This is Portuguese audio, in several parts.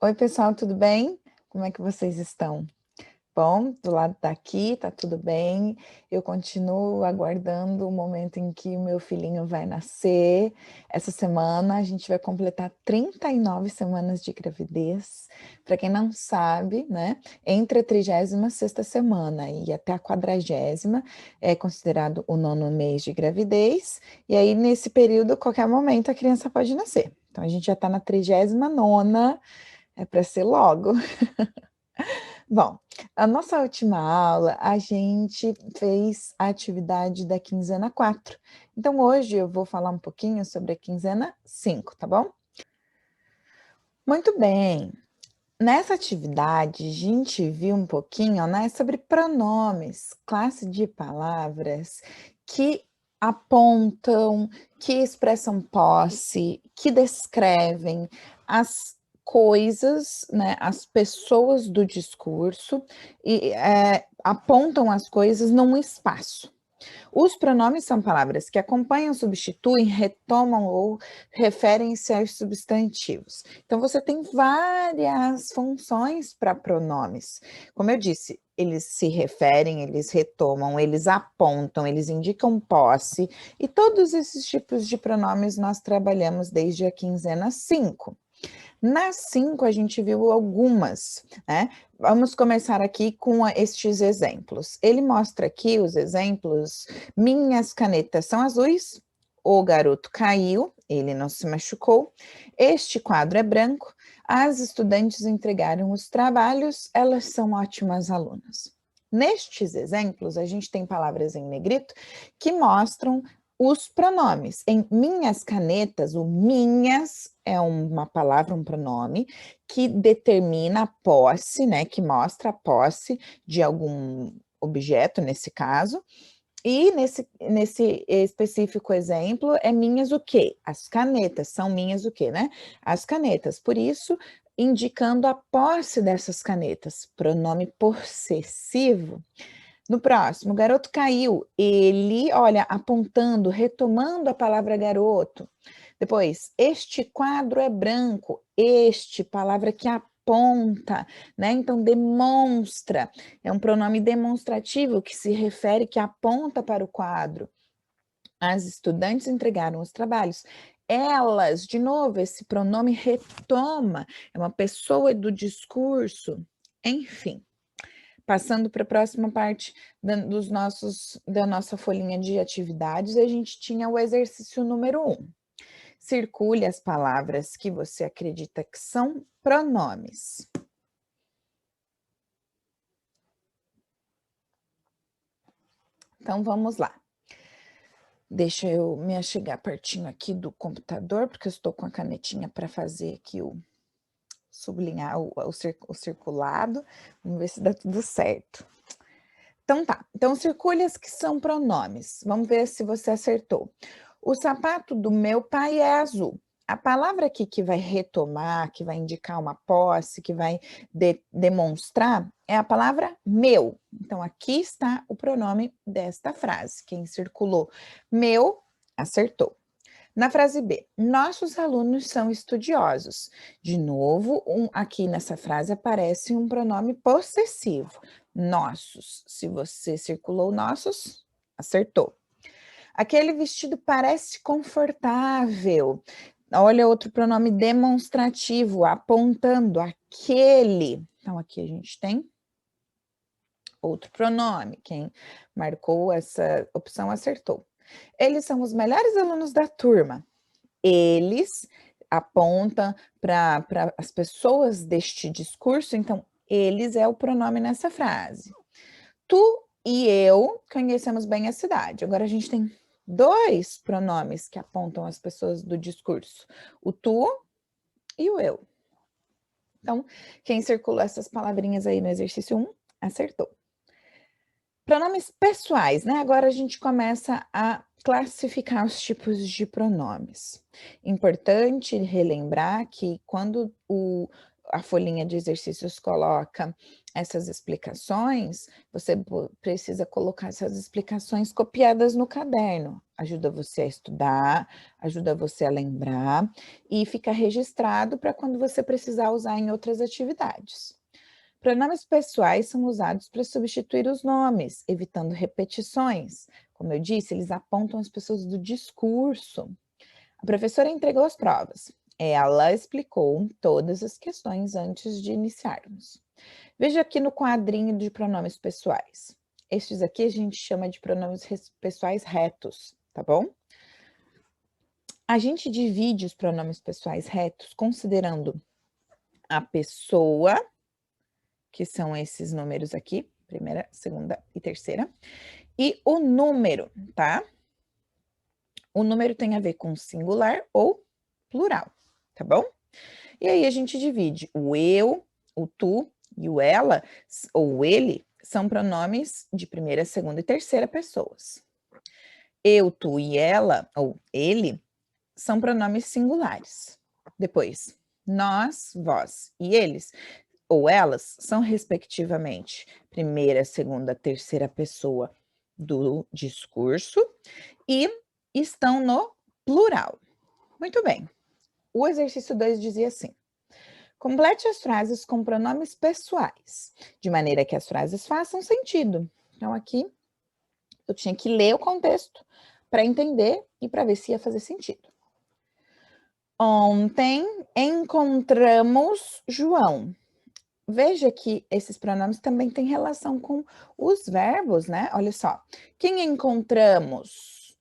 Oi, pessoal, tudo bem? Como é que vocês estão? Bom, do lado daqui tá tudo bem. Eu continuo aguardando o momento em que o meu filhinho vai nascer. Essa semana a gente vai completar 39 semanas de gravidez. Para quem não sabe, né, entre a 36ª semana e até a 40ª é considerado o 9º mês de gravidez. E aí, nesse período, qualquer momento a criança pode nascer. Então, a gente já está na 39ª, é para ser logo. Bom, a nossa última aula, a gente fez a atividade da quinzena 4. Então, hoje eu vou falar um pouquinho sobre a quinzena 5, tá bom? Muito bem. Nessa atividade, a gente viu um pouquinho, né, sobre pronomes, classe de palavras que apontam, que expressam posse, que descrevem as coisas, né, as pessoas do discurso e apontam as coisas num espaço. Os pronomes são palavras que acompanham, substituem, retomam ou referem-se aos substantivos. Então, você tem várias funções para pronomes. Como eu disse, eles se referem, eles retomam, eles apontam, eles indicam posse, e todos esses tipos de pronomes nós trabalhamos desde a quinzena 5. Nas 5, a gente viu algumas, né? Vamos começar aqui com estes exemplos. Ele mostra aqui os exemplos: minhas canetas são azuis, o garoto caiu, ele não se machucou, este quadro é branco, as estudantes entregaram os trabalhos, elas são ótimas alunas. Nestes exemplos, a gente tem palavras em negrito que mostram os pronomes. Em minhas canetas, o minhas é uma palavra, um pronome, que determina a posse, né, que mostra a posse de algum objeto, nesse caso. E nesse específico exemplo, é minhas o quê? As canetas, são minhas o quê, né? As canetas, por isso, indicando a posse dessas canetas, pronome possessivo. No próximo, o garoto caiu, ele, olha, apontando, retomando a palavra garoto. Depois, este quadro é branco, este, palavra que aponta, né? Então, demonstra, é um pronome demonstrativo que se refere, que aponta para o quadro. As estudantes entregaram os trabalhos. Elas, de novo, esse pronome retoma, é uma pessoa do discurso, enfim. Passando para a próxima parte da nossa folhinha de atividades, a gente tinha o exercício número 1. Circule as palavras que você acredita que são pronomes. Então, vamos lá. Deixa eu me achegar pertinho aqui do computador, porque eu estou com a canetinha para fazer aqui sublinhar o circulado. Vamos ver se dá tudo certo. Então tá, então circule as que são pronomes. Vamos ver se você acertou. O sapato do meu pai é azul. A palavra aqui que vai retomar, que vai indicar uma posse, que vai demonstrar, é a palavra meu. Então, aqui está o pronome desta frase. Quem circulou meu, acertou. Na frase B, nossos alunos são estudiosos. De novo, aqui nessa frase aparece um pronome possessivo. Nossos. Se você circulou nossos, acertou. Aquele vestido parece confortável. Olha outro pronome demonstrativo, apontando aquele. Então, aqui a gente tem outro pronome. Quem marcou essa opção acertou. Eles são os melhores alunos da turma. Eles aponta para as pessoas deste discurso, então, eles é o pronome nessa frase. Tu e eu conhecemos bem a cidade. Agora a gente tem 2 pronomes que apontam as pessoas do discurso: o tu e o eu. Então, quem circulou essas palavrinhas aí no exercício 1, acertou. Pronomes pessoais, né? Agora a gente começa a classificar os tipos de pronomes. Importante relembrar que quando a folhinha de exercícios coloca essas explicações, você precisa colocar essas explicações copiadas no caderno. Ajuda você a estudar, ajuda você a lembrar e fica registrado para quando você precisar usar em outras atividades. Pronomes pessoais são usados para substituir os nomes, evitando repetições. Como eu disse, eles apontam as pessoas do discurso. A professora entregou as provas. Ela explicou todas as questões antes de iniciarmos. Veja aqui no quadrinho de pronomes pessoais. Estes aqui a gente chama de pronomes pessoais retos, tá bom? A gente divide os pronomes pessoais retos considerando a pessoa, que são esses números aqui, primeira, segunda e terceira, e o número, tá? O número tem a ver com singular ou plural, tá bom? E aí a gente divide o eu, o tu e o ela, ou o ele, são pronomes de primeira, segunda e terceira pessoas. Eu, tu e ela, ou ele, são pronomes singulares. Depois, nós, vós e eles, ou elas, são respectivamente primeira, segunda, terceira pessoa do discurso e estão no plural. Muito bem. O exercício 2 dizia assim: complete as frases com pronomes pessoais, de maneira que as frases façam sentido. Então, aqui eu tinha que ler o contexto para entender e para ver se ia fazer sentido. Ontem encontramos João. Veja que esses pronomes também têm relação com os verbos, né? Olha só. Quem encontramos?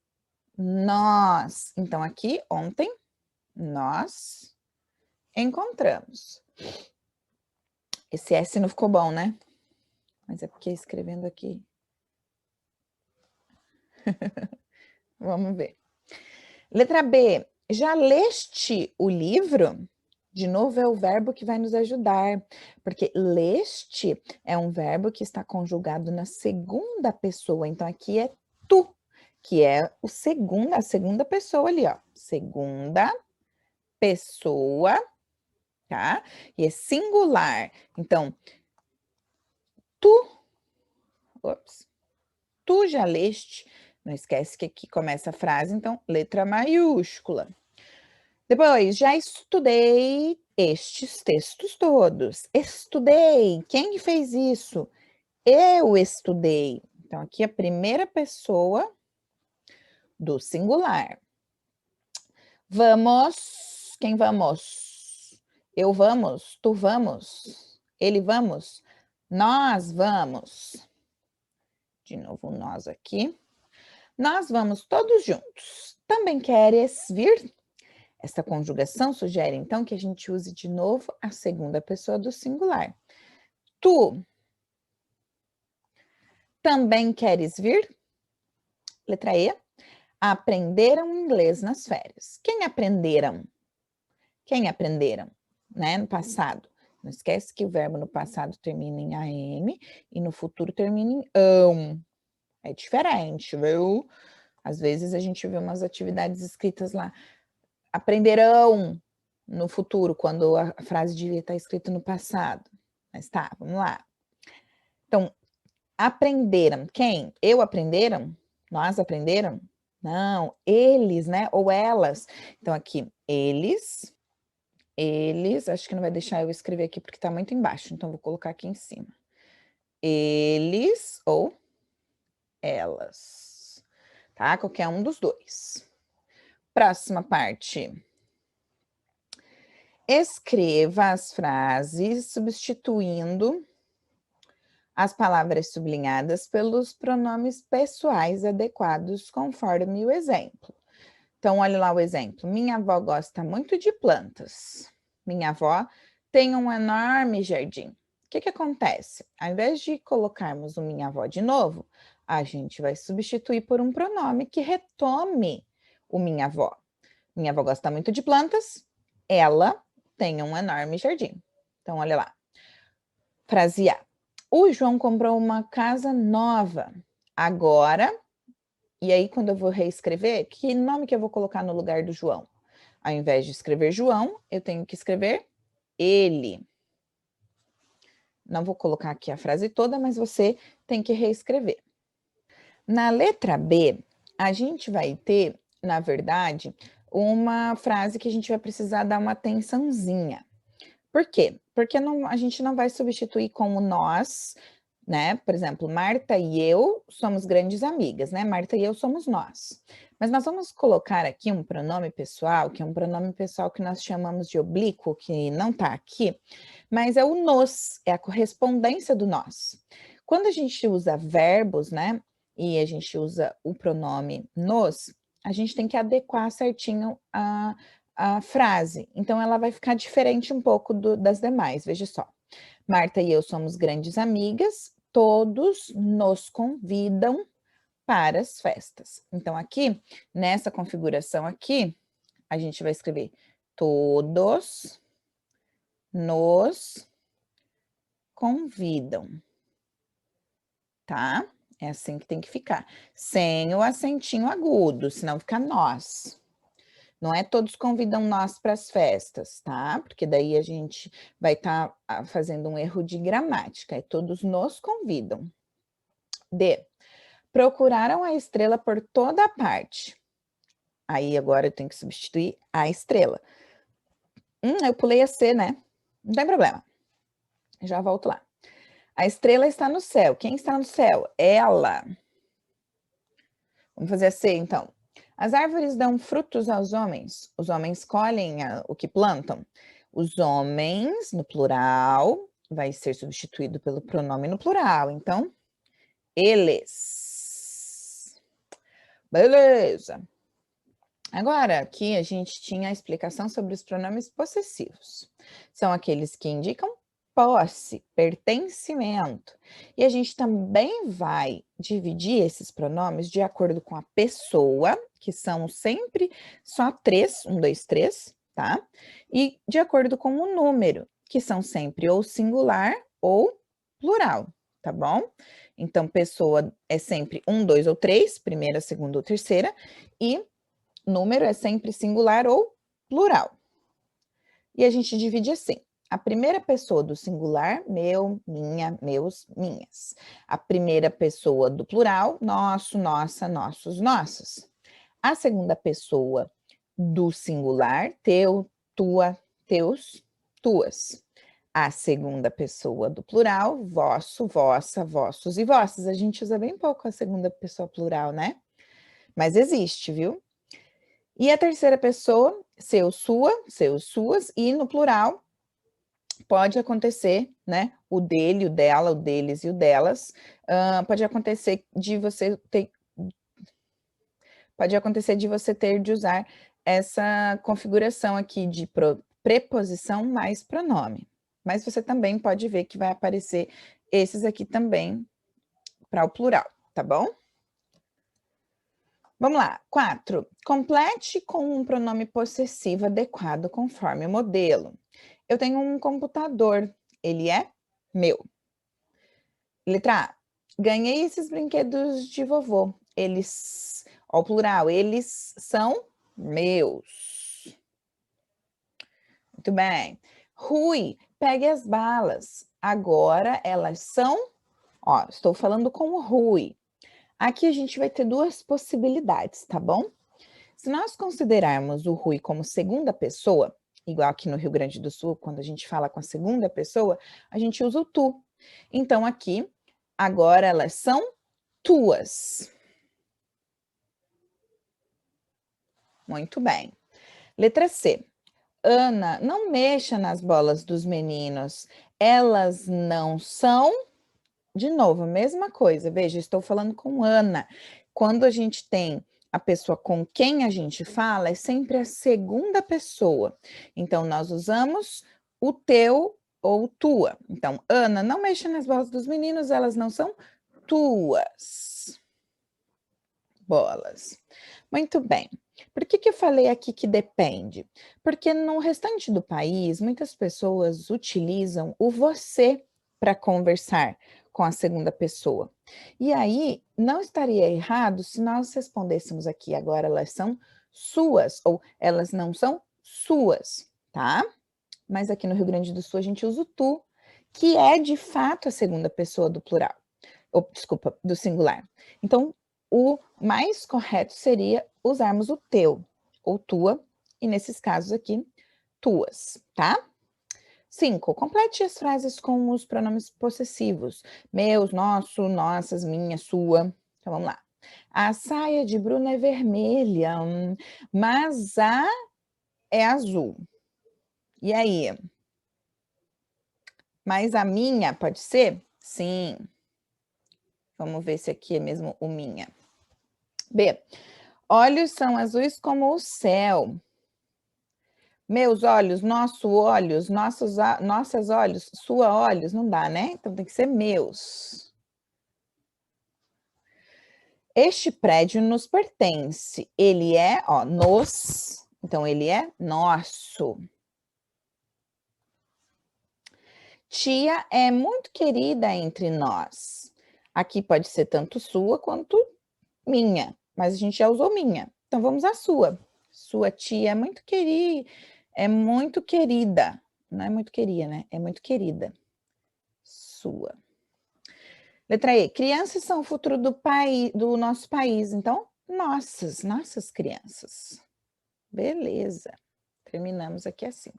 Nós. Então, aqui, ontem, nós encontramos. Esse S não ficou bom, né? Mas é porque escrevendo aqui. Vamos ver. Letra B. Já leste o livro? De novo, é o verbo que vai nos ajudar, porque leste é um verbo que está conjugado na segunda pessoa. Então, aqui é tu, que é a segunda pessoa ali, ó. Segunda pessoa, tá? E é singular. Então, tu já leste. Não esquece que aqui começa a frase, então, letra maiúscula. Depois, já estudei estes textos todos. Estudei. Quem fez isso? Eu estudei. Então, aqui a primeira pessoa do singular. Vamos. Quem vamos? Eu vamos. Tu vamos. Ele vamos. Nós vamos. De novo, nós aqui. Nós vamos todos juntos. Também queres vir? Essa conjugação sugere, então, que a gente use de novo a segunda pessoa do singular. Tu também queres vir? Letra E. Aprenderam inglês nas férias. Quem aprenderam? Quem aprenderam, né? No passado. Não esquece que o verbo no passado termina em AM e no futuro termina em ão. É diferente, viu? Às vezes a gente vê umas atividades escritas lá. Aprenderão no futuro, quando a frase devia estar escrita no passado. Mas tá, vamos lá. Então, aprenderam. Quem? Eu aprenderam? Nós aprenderam? Não, eles, né? Ou elas. Então, aqui, eles, acho que não vai deixar eu escrever aqui porque tá muito embaixo, então vou colocar aqui em cima. Eles ou elas, tá? Qualquer um dos dois. Próxima parte. Escreva as frases substituindo as palavras sublinhadas pelos pronomes pessoais adequados conforme o exemplo. Então, olha lá o exemplo. Minha avó gosta muito de plantas. Minha avó tem um enorme jardim. O que acontece? Ao invés de colocarmos o minha avó de novo, a gente vai substituir por um pronome que retome o minha avó. Minha avó gosta muito de plantas. Ela tem um enorme jardim. Então, olha lá. Frase A. O João comprou uma casa nova. Agora, e aí quando eu vou reescrever, que nome que eu vou colocar no lugar do João? Ao invés de escrever João, eu tenho que escrever ele. Não vou colocar aqui a frase toda, mas você tem que reescrever. Na letra B, a gente vai ter, na verdade, uma frase que a gente vai precisar dar uma atençãozinha. Por quê? Porque a gente não vai substituir com o nós, né? Por exemplo, Marta e eu somos grandes amigas, né? Marta e eu somos nós. Mas nós vamos colocar aqui um pronome pessoal, que é um pronome pessoal que nós chamamos de oblíquo, que não está aqui, mas é o nos, é a correspondência do nós. Quando a gente usa verbos, né? E a gente usa o pronome nos, a gente tem que adequar certinho a frase. Então, ela vai ficar diferente um pouco das demais. Veja só. Marta e eu somos grandes amigas, todos nos convidam para as festas. Então, aqui, nessa configuração aqui, a gente vai escrever todos nos convidam, tá? É assim que tem que ficar, sem o acentinho agudo, senão fica nós. Não é todos convidam nós para as festas, tá? Porque daí a gente vai estar fazendo um erro de gramática, é todos nos convidam. D. Procuraram a estrela por toda parte. Aí agora eu tenho que substituir a estrela. Eu pulei a C, né? Não tem problema. Já volto lá. A estrela está no céu. Quem está no céu? Ela. Vamos fazer a C, então. As árvores dão frutos aos homens. Os homens colhem o que plantam. Os homens, no plural, vai ser substituído pelo pronome no plural. Então, eles. Beleza. Agora, aqui a gente tinha a explicação sobre os pronomes possessivos. São aqueles que indicam posse, pertencimento. E a gente também vai dividir esses pronomes de acordo com a pessoa, que são sempre só 3, 1, 2, 3, tá? E de acordo com o número, que são sempre ou singular ou plural, tá bom? Então, pessoa é sempre 1, 2 ou 3, primeira, segunda ou terceira, e número é sempre singular ou plural. E a gente divide assim. A primeira pessoa do singular, meu, minha, meus, minhas. A primeira pessoa do plural, nosso, nossa, nossos, nossas. A segunda pessoa do singular, teu, tua, teus, tuas. A segunda pessoa do plural, vosso, vossa, vossos e vossas. A gente usa bem pouco a segunda pessoa plural, né? Mas existe, viu? E a terceira pessoa, seu, sua, seus, suas, e no plural pode acontecer, né? O dele, o dela, o deles e o delas. Pode acontecer de você ter de usar essa configuração aqui de preposição mais pronome. Mas você também pode ver que vai aparecer esses aqui também para o plural, tá bom? Vamos lá. 4. Complete com um pronome possessivo adequado conforme o modelo. Eu tenho um computador, ele é meu. Letra A. Ganhei esses brinquedos de vovô. Eles, ao plural, eles são meus. Muito bem. Rui, pegue as balas. Agora elas são, ó, estou falando com o Rui. Aqui a gente vai ter duas possibilidades, tá bom? Se nós considerarmos o Rui como segunda pessoa, igual aqui no Rio Grande do Sul, quando a gente fala com a segunda pessoa, a gente usa o tu. Então, aqui, agora elas são tuas. Muito bem. Letra C. Ana, não mexa nas bolas dos meninos. Elas não são... De novo, mesma coisa. Veja, estou falando com Ana. Quando a gente tem a pessoa com quem a gente fala, é sempre a segunda pessoa. Então, nós usamos o teu ou tua. Então, Ana, não mexa nas bolas dos meninos, elas não são tuas bolas. Muito bem. Por que eu falei aqui que depende? Porque no restante do país, muitas pessoas utilizam o você para conversar com a segunda pessoa. E aí, não estaria errado se nós respondêssemos aqui, agora elas são suas, ou elas não são suas, tá? Mas aqui no Rio Grande do Sul a gente usa o tu, que é de fato a segunda pessoa do plural, ou desculpa, do singular. Então, o mais correto seria usarmos o teu ou tua, e nesses casos aqui, tuas, tá? 5. Complete as frases com os pronomes possessivos. Meus, nosso, nossas, minha, sua. Então, vamos lá. A saia de Bruna é vermelha, mas a é azul. E aí? Mas a minha pode ser? Sim. Vamos ver se aqui é mesmo o minha. B. Olhos são azuis como o céu. Meus olhos, nosso olhos, nossas olhos, sua olhos, não dá, né? Então tem que ser meus. Este prédio nos pertence. Ele é, ó, nos, então ele é nosso. Tia é muito querida entre nós. Aqui pode ser tanto sua quanto minha, mas a gente já usou minha. Então vamos à sua. Sua tia é muito querida. Não é muito queria, né? É muito querida. Sua. Letra E. Crianças são o futuro do nosso país. Então, nossas crianças. Beleza. Terminamos aqui a 5.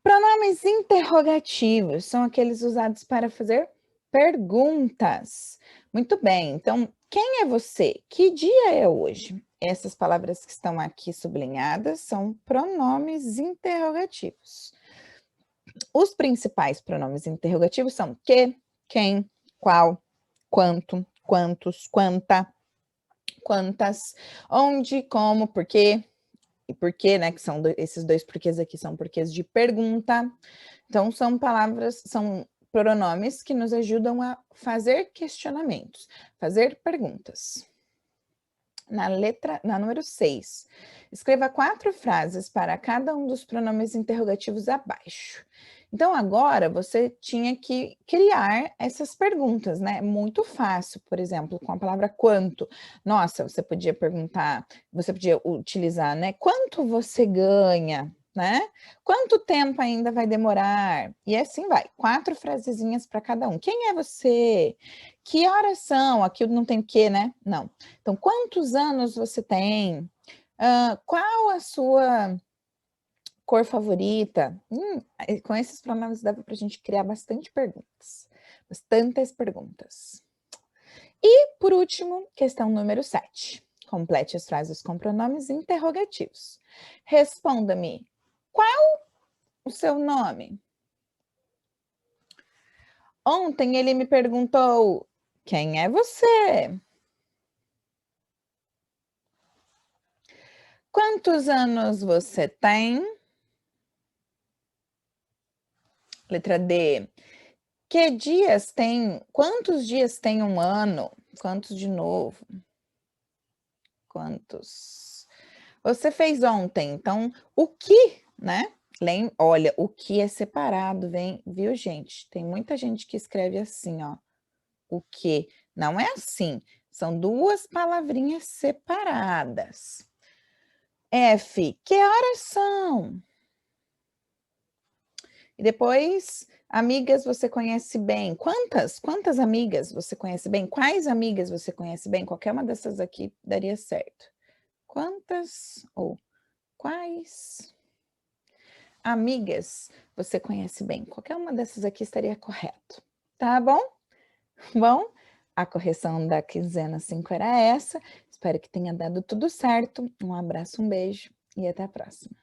Pronomes interrogativos são aqueles usados para fazer perguntas. Muito bem, então, quem é você? Que dia é hoje? Essas palavras que estão aqui sublinhadas são pronomes interrogativos. Os principais pronomes interrogativos são que, quem, qual, quanto, quantos, quanta, quantas, onde, como, por quê, e por quê, né? Que são esses dois porquês aqui são porquês de pergunta. Então, são palavras, são pronomes que nos ajudam a fazer questionamentos, fazer perguntas. Na número 6, escreva 4 frases para cada um dos pronomes interrogativos abaixo. Então, agora você tinha que criar essas perguntas, né? Muito fácil, por exemplo, com a palavra quanto. Nossa, você podia perguntar, você podia utilizar, né? Quanto você ganha, né? Quanto tempo ainda vai demorar? E assim vai, 4 frasezinhas para cada um. Quem é você? Que horas são? Aqui não tem o que, né? Não. Então, quantos anos você tem? Qual a sua cor favorita? Com esses pronomes dá para a gente criar bastante perguntas. Bastantes perguntas. E, por último, questão número 7. Complete as frases com pronomes interrogativos. Responda-me, qual o seu nome? Ontem ele me perguntou, quem é você? Quantos anos você tem? Letra D. Que dias tem? Quantos dias tem um ano? Quantos de novo? Quantos? Você fez ontem, então o que, né? Olha, o que é separado, viu, gente? Tem muita gente que escreve assim, ó. O que? Não é assim. São 2 palavrinhas separadas. F. Que horas são? E depois, amigas você conhece bem. Quantas amigas você conhece bem? Quais amigas você conhece bem? Qualquer uma dessas aqui daria certo. Quantas ou quais amigas você conhece bem? Qualquer uma dessas aqui estaria correto. Tá bom? Bom, a correção da quinzena 5 era essa. Espero que tenha dado tudo certo. Um abraço, um beijo e até a próxima.